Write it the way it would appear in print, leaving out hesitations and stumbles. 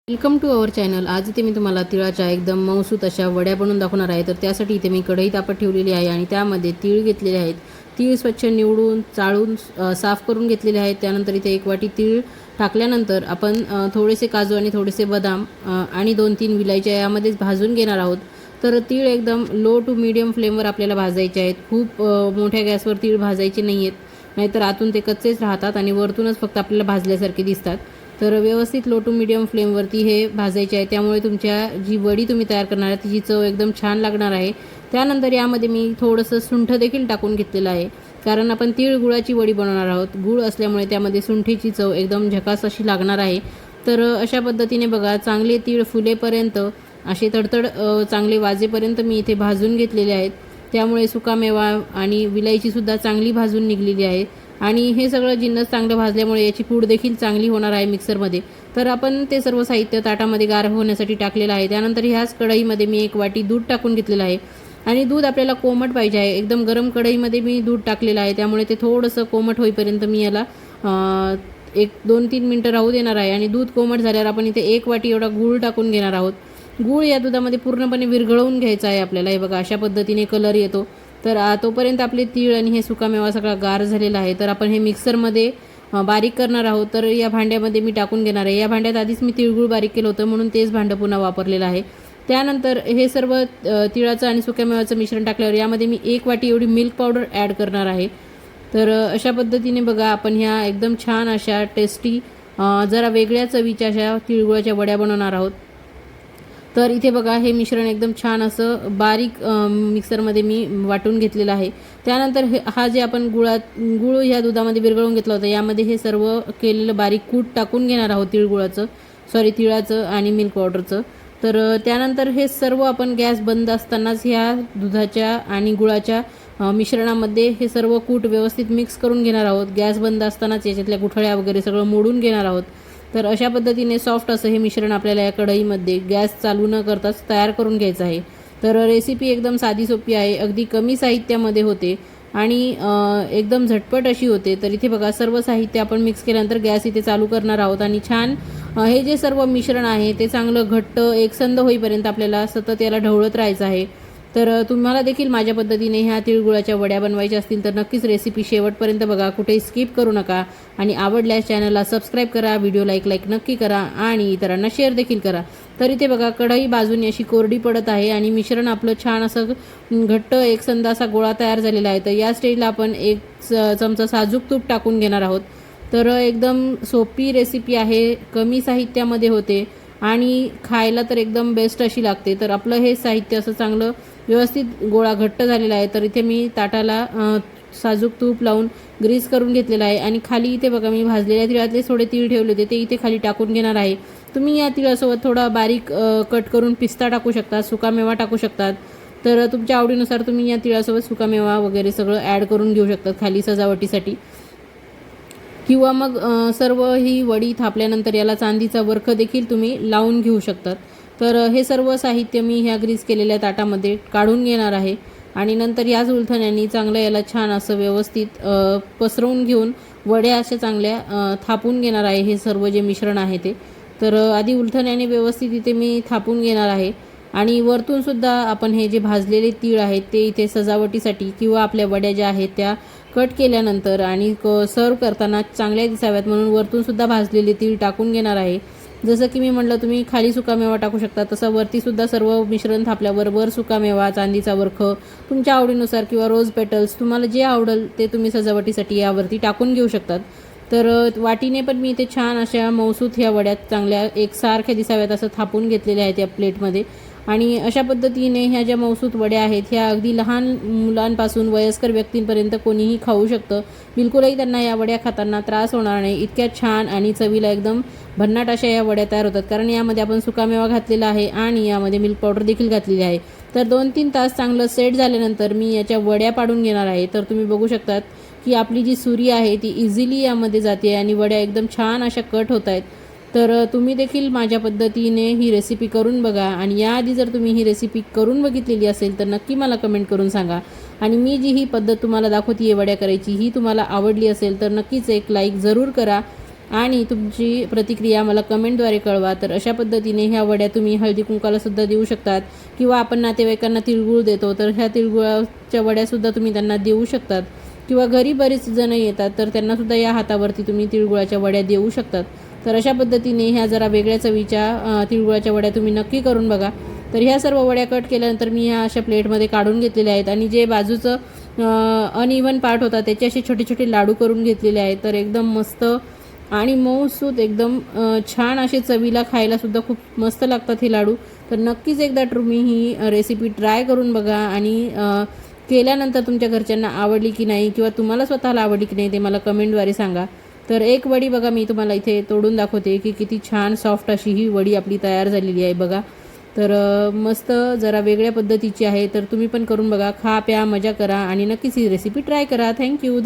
Welcome to our channel. आज इथे मी तुम्हाला तिळाच्या एकदम मऊसूत अशा वड्या बनवून दाखवणार आहे। तर त्यासाठी इथे मी कढई तापत ठेवलेली आहे आणि त्यामध्ये तीळ घेतलेले आहेत। तीळ स्वच्छ निवडून चाळून साफ करून घेतलेले आहेत। त्यानंतर इथे एक वाटी तीळ टाकल्यानंतर आपण थोडेसे काजू आणि थोडेसे बदाम आणि 2-3 विलायच्या यामध्ये भाजून घेणार आहोत। तर तीळ एकदम लो टू मीडियम फ्लेमवर आपल्याला भाजायचे आहेत। खूप मोठ्या गॅसवर तीळ भाजायचे नाहीत, नाहीतर आतून ते कच्चेच राहतात आणि वरतूनच फक्त आपल्याला भाजल्यासारखे दिसतात। तर व्यवस्थित लो टू मीडियम फ्लेमवरती हे भाजायचे आहे। त्यामुळे तुमच्या जी वडी तुम्ही तयार करणार आहे तिची चव एकदम छान लागणार आहे। त्यानंतर यामध्ये मी थोडंसं सुंठ देखील टाकून घेतलेलं आहे, कारण आपण तीळ गुळाची वडी बनवणार आहोत। गुळ असल्यामुळे त्यामध्ये सुंठीची चव एकदम झकास अशी लागणार आहे। तर अशा पद्धतीने बघा, चांगले तीळ फुलेपर्यंत असे तडतड चांगले वाजेपर्यंत मी इथे भाजून घेतलेले आहेत। त्यामुळे सुकामेवा आणि विलायचीसुद्धा चांगली भाजून निघलेली आहे आणि हे सगळं जिन्नस चांगलं भाजल्यामुळे याची पूड देखील चांगली होणार आहे मिक्सरमध्ये। तर आपण ते सर्व साहित्य ताटामध्ये गार होण्यासाठी टाकलेलं आहे। त्यानंतर ह्याच कढईमध्ये मी 1 वाटी दूध टाकून घेतलेलं आहे आणि दूध आपल्याला कोमट पाहिजे आहे। एकदम गरम कढईमध्ये मी दूध टाकलेलं आहे, त्यामुळे ते थोडंसं कोमट होईपर्यंत मी याला 1-2-3 मिनटं राहू देणार आहे। आणि दूध कोमट झाल्यावर आपण इथे 1 वाटी एवढा गूळ टाकून घेणार आहोत। गूळ या दुधामध्ये पूर्णपणे विरघळवून घ्यायचा आहे आपल्याला। हे बघा, अशा पद्धतीने कलर येतो। तर तोपर्यंत आपले तीळ आणि हे सुकामेवा सगळा गार झालेला आहे। तर आपण हे मिक्सरमध्ये बारीक करणार आहोत। तर या भांड्यामध्ये मी टाकून घेणार आहे। या भांड्यात आधीच मी तिळगुळ बारीक केलं होतं, म्हणून तेच भांडं पुन्हा वापरलेलं आहे। त्यानंतर हे सर्व तिळाचं आणि सुकामेवाचं मिश्रण टाकल्यावर यामध्ये मी 1 वाटी एवढी मिल्क पावडर ॲड करणार आहे। तर अशा पद्धतीने बघा, आपण ह्या एकदम छान अशा टेस्टी जरा वेगळ्या चवीच्या अशा तिळगुळाच्या वड्या बनवणार आहोत। तर इथे बघा, हे मिश्रण एकदम छान असं बारीक मिक्सरमध्ये मी वाटून घेतलेलं आहे। त्यानंतर हा जे आपण गूळ ह्या दुधामध्ये विरघळवून घेतला होता, यामध्ये हे सर्व केलेलं बारीक कूट टाकून घेणार आहोत तिळाचं आणि मिल्क पावडरचं। तर त्यानंतर हे सर्व आपण गॅस बंद असतानाच ह्या दुधाच्या आणि गुळाच्या मिश्रणामध्ये हे सर्व कूट व्यवस्थित मिक्स करून घेणार आहोत। गॅस बंद असतानाच याच्यातल्या गुठळ्या वगैरे सगळं मोडून घेणार आहोत। तर अशा पद्धतीने सॉफ्ट असं हे मिश्रण आपल्याला या कढईमध्ये गॅस चालू न करताच तयार करून घ्यायचं आहे। तर रेसिपी एकदम साधी सोपी आहे, अगदी कमी साहित्यामध्ये होते आणि एकदम झटपट अशी होते। तर इथे बघा, सर्व साहित्य आपण मिक्स केल्यानंतर गॅस इथे चालू करणार आहोत आणि छान हे जे सर्व मिश्रण आहे ते चांगलं घट्ट एकसंध होईपर्यंत आपल्याला सतत याला ढवळत राहायचं आहे। तर तुम्हाला देखील माझ्या पद्धतीने ह्या तिळगुळाच्या वड्या बनवायच्या असतील तर नक्कीच रेसिपी शेवटपर्यंत बघा, कुठेही स्किप करू नका। आणि आवडल्यास चॅनलला सबस्क्राईब करा, व्हिडिओ लाईक नक्की करा आणि इतरांना शेअर देखील करा। तर इथे बघा, कढई बाजूने अशी कोरडी पडत आहे आणि मिश्रण आपलं छान असं घट्ट एकसंध असा गोळा तयार झालेला आहे। तर या स्टेजला आपण 1 चमचा साजूक तूप टाकून घेणार आहोत। तर एकदम सोपी रेसिपी आहे, कमी साहित्यामध्ये होते आणि खायला तर एकदम बेस्ट अशी लागते। तर आपलं हे साहित्य असं चांगलं व्यवस्थित गोळा घट्ट झालेला आहे। तर इथे मी ताटाला साजूक तूप लावून ग्रीस करून घेतलेला आहे आणि खाली इथे बघा, मी भाजलेल्या तिळातले थोडे तीळ ठेवले होते, ते इथे खाली टाकून घेणार आहे। तुम्ही या तिळासोबत थोडा बारीक कट करून पिस्ता टाकू शकता, सुकामेवा टाकू शकतात। तर तुमच्या आवडीनुसार तुम्ही या तिळासोबत सुकामेवा वगैरे सगळं ॲड करून घेऊ शकतात खाली सजावटीसाठी, किंवा मग सर्व ही वडी थापल्यानंतर याला चांदीचा वरख देखील तुम्ही लावून घेऊ शकतात। तर हे सर्व साहित्य मी ह्या ग्रीस केलेल्या ताटामध्ये काढून घेणार आहे आणि नंतर याच उलथण्याने चांगलं याला छान असं व्यवस्थित पसरवून घेऊन वड्या अशा चांगल्या थापून घेणार आहे हे सर्व जे मिश्रण आहे ते। तर आधी उलथण्याने व्यवस्थित इथे मी थापून घेणार आहे आणि वरतून सुद्धा आपण हे जे भाजलेले तीळ आहेत ते इथे सजावटीसाठी किंवा आपल्या वड्या ज्या आहेत त्या कट केल्यानंतर आणि सर्व करताना चांगल्या दिसाव्यात म्हणून वरतून सुद्धा भाजलेले तीळ टाकून घेणार आहे। जसं की मी म्हटलं, तुम्ही खाली सुकामेवा टाकू शकता, तसं वरतीसुद्धा सर्व मिश्रण थापल्यावर वर सुकामेवा, चांदीचा वरख तुमच्या आवडीनुसार किंवा रोज पेटल्स तुम्हाला जे आवडेल ते तुम्ही सजावटीसाठी यावरती टाकून घेऊ शकतात। तर वाटीने पण मी इथे छान अशा मौसूत ह्या वड्या चांगल्या एकसारख्या दिसाव्यात असं थापून घेतलेल्या आहेत या प्लेटमध्ये। आणि अशा पद्धतीने ह्या ज्या मौसूत वड्या आहेत ह्या अगदी लहान मुलांपासून वयस्कर व्यक्तींपर्यंत कोणीही खाऊ शकतं। बिलकुलही त्यांना या वड्या खाताना त्रास होणार नाही, इतक्या छान आणि चवीला एकदम भन्नाट अशा या वड्या तयार होतात, कारण यामध्ये आपण सुकामेवा घातलेला आहे आणि यामध्ये मिल्क पावडर देखील घातलेली आहे। तर 2-3 तास चांगलं सेट झाल्यानंतर मी याच्या वड्या पाडून घेणार आहे। तर तुम्ही बघू शकतात की आपली जी सुरी आहे ती इझिली यामध्ये जाते आणि वड्या एकदम छान अशा कट होत आहेत। तर तुम्ही देखील माझ्या पद्धतीने ही रेसिपी करून बघा आणि याआधी जर तुम्ही ही रेसिपी करून बघितलेली असेल तर नक्की मला कमेंट करून सांगा। आणि मी जी ही पद्धत तुम्हाला दाखवते आहे वड्या करायची, ही तुम्हाला आवडली असेल तर नक्कीच एक लाईक जरूर करा आणि तुमची प्रतिक्रिया मला कमेंटद्वारे कळवा. तर अशा पद्धतीने ह्या वड्या तुम्ही हळदी कुंकालासुद्धा देऊ शकतात किंवा आपण नातेवाईकांना तिळगुळ देतो तर ह्या तिळगुळाच्या वड्यासुद्धा तुम्ही त्यांना देऊ शकतात किंवा घरी बरेच जण येतात तर त्यांनासुद्धा या हातावरती तुम्ही तिळगुळाच्या वड्या देऊ शकतात. तर अशा पद्धतीने ह्या जरा वेगळ्या चवीच्या तिळगुळाच्या वड्या तुम्ही नक्की करून बघा. तर ह्या सर्व वड्या कट केल्यानंतर मी ह्या अशा प्लेटमध्ये काढून घेतलेल्या आहेत आणि जे बाजूचं अनइव्हन पार्ट होता त्याचे असे छोटे छोटे लाडू करून घेतलेले आहेत. तर एकदम मस्त आणि मऊसूत एकदम छान असे चवीला खायलासुद्धा खूप मस्त लागतात हे लाडू. तर नक्कीच एकदा तुम्ही ही रेसिपी ट्राय करून बघा आणि केल्यानंतर तुमच्या घरच्यांना आवडली की नाही किंवा तुम्हाला स्वतःला आवडली की नाही ते मला कमेंटद्वारे सांगा. तर एक वडी बघा मी तुम्हाला इथे तोडून दाखवते की किती छान सॉफ्ट अशी ही वडी आपली तयार झालेली आहे बघा. तर मस्त जरा वेगळ्या पद्धतीची आहे. तर तुम्ही पण करून बघा, खा प्या मजा करा आणि नक्कीच ही रेसिपी ट्राय करा. थँक्यू.